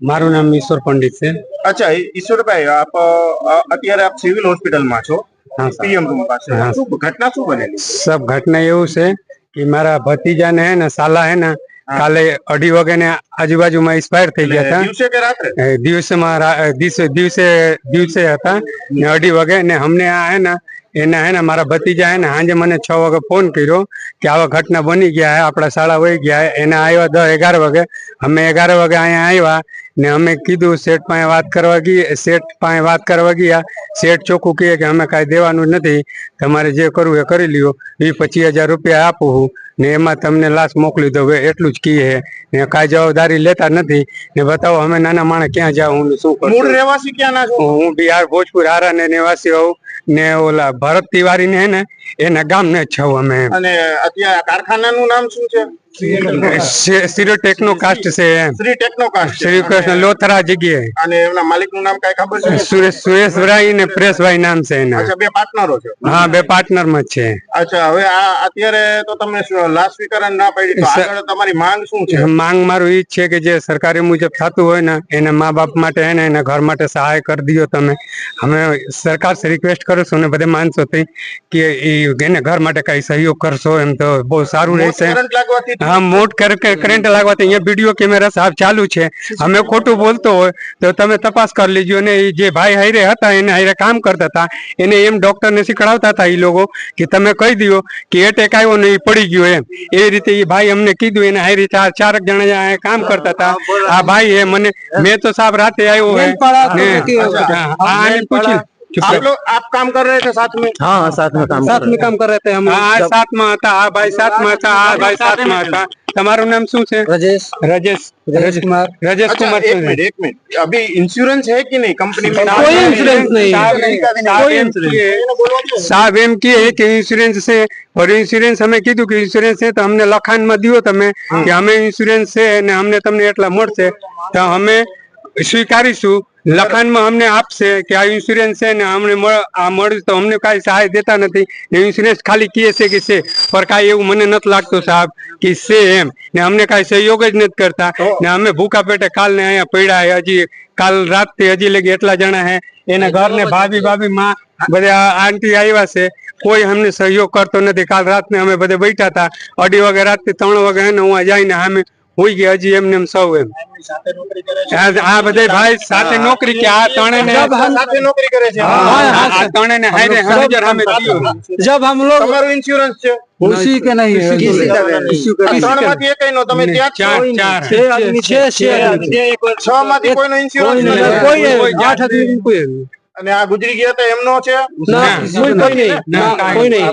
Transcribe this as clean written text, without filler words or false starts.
મારું નામ ઈશ્વર પંડિત છે। अच्छा ईश्वर भाई आप અત્યારે આપ સિવિલ હોસ્પિટલ માં છો हाँ सर। पीएम रूम પાસે हाँ। શું ઘટના શું બનેલી? सब घटना એવું છે કે મારા ભતીજા ને હે ને સાલા હે ને કાલે 2:30 વાગે ને આજુબાજુ માં એક્સપાયર થઈ ગયા હતા। દિવસે કે રાત્રે? દિવસે હતા ને 2:30 વાગે ને અમને આ હે ને એના હે ને મારા ભતીજા હે ને સાંજે મને 6 વાગે ફોન કર્યો કે આવા ઘટના બની ગયા હે, આપણા શાળા વહી ગયા હે। એને આવ્યા 10-11 વાગે, અમે 11 વાગે અહીંયા આવ્યા ને અમે કીધું શેઠ પાસે વાત કરવા ગયા। શેઠ ચોખ્ખું કહે કે અમે કાંઈ દેવાનું નથી, તમારે જે કરવું એ કરી લ્યો, 20-25 હજાર રૂપિયા આપું હું ને એમાં તમને લાશ મોકલી દો, એટલું જ કહે ને કાંઈ જવાબદારી લેતા નથી ને બતાવો અમે નાના માણસ ક્યાં જાઉં શું કરું? મૂળ રહેવાસી ક્યાં ના છો? હું બિહાર ભોજપુર હારા ને નિવાસી હોઉં ને ઓલા ભરત તિવારી ને હે ને એના ગામ ને જ છું અમે। અને અત્યારે કારખાનાનું નામ શું છે? શ્રી ટેકનોકાસ્ટ છે, શ્રી ટેકનોકાસ્ટ, શ્રી કૃષ્ણ લોથરા જગ્યાએ। અને એમના માલિક નું નામ કઈ ખબર છે? સુરેશભાઈ ને પ્રેશભાઈ નામ છે એના। અચ્છા, બે પાર્ટનરો છે? હા, બે પાર્ટનર માં છે। અચ્છા, હવે આ અત્યારે તો તમે લાશ સ્વીકારણ ના પડી, તો આગળ તમારી માંગ શું છે? માંગ મારું ઈ છે કે જે સરકારી મુજબ થતું હોય ને એને મા બાપ માટે હે ને એના ઘર માટે સહાય કરી દિયો તમે। અમે સરકાર से રિક્વેસ્ટ કરું છું ને બધે માણસો થી કે એને ઘર માટે કઈ સહયોગ કરશો એમ તો બહુ સારું રહેશે। કરંટ લાગવાથી? हाँ, मोट करंट लगवाते यहाँ वीडियो कैमरा साहब चालू है, हमें खोटू बोलते हो तो तमे तपास कर लीजिए ने जे भाई हाईरे था एने हाईरे काम करता था एने एम डॉक्टर ने शिखड़ावता था ये लोगों कि तमे कही दियो कि एटेक आयो ने पड़ी गयो एम ए रीते ये भाई हमने कीधु एने हाईरे चार जना काम करता था। आ भाई है मने मैं तो साहब राते आयो है पूछी आप काम कर रहे थे साथ में? हाँ, साथ में काम कर रहे थे हम। साथ में था, आ भाई साथ में था, आ भाई साथ में था। તમારું નામ શું છે? राजेश कुमार। राजेश कुमार। एक मिनट, अभी इंश्योरेंस है कि नहीं कंपनी में? कोई इंश्योरेंस नहीं। साहब एम की है कि इंश्योरेंस से, और इंश्योरेंस हमें कीधु कि इंश्योरेंस है तो हमने लखान में दियो तमे कि हमें इंश्योरेंस है ने हमने तमने एटला મળશે તો અમે સ્વીકારીશું। લખાણ માં અમને આપશે કે આ ઇન્સ્યોરન્સ છે ને અમને આ મળે તો અમને કાંઈ સહાય દેતા નથી ને ઇન્સ્યોરન્સ ખાલી કહે છે કે છે પર કાંઈ એવું મને નથી લાગતું સાહેબ કે છે એમ ને અમને કાંઈ સહયોગ જ નથી કરતા ને અમે ભૂખા પેટે કાલ ને અહીંયા પડ્યા હે। હજી કાલ રાત થી હજી લગી એટલા જણા હે એના ઘર ને ભાભી માં બધા આંટી આવ્યા છે, કોઈ અમને સહયોગ કરતો નથી। કાલ રાત ને અમે બધે બેઠા હતા 2:30 વાગે રાત થી 3 વાગે હે ને હું જઈને અમે હોઈ ગયા હજી એમને એમ સૌ એમ આ બધે ભાઈ સાથે નોકરી કે આ ત્રણે ને સાથે નોકરી કરે છે? આ ત્રણે ને હારે હજાર અમે થયું। जब हम लोग તમારું ઇન્સ્યોરન્સ છે? उसी के नहीं है, ત્રણ માંથી એકય નો તમે ત્યાં ચાર 6 आदमी 6 છ માંથી કોઈનો ઇન્સ્યોરન્સ નથી? कोई 8 आदमी कोई અને આ ગુજરી ગયા હતા એમનો છે? ना कोई नहीं।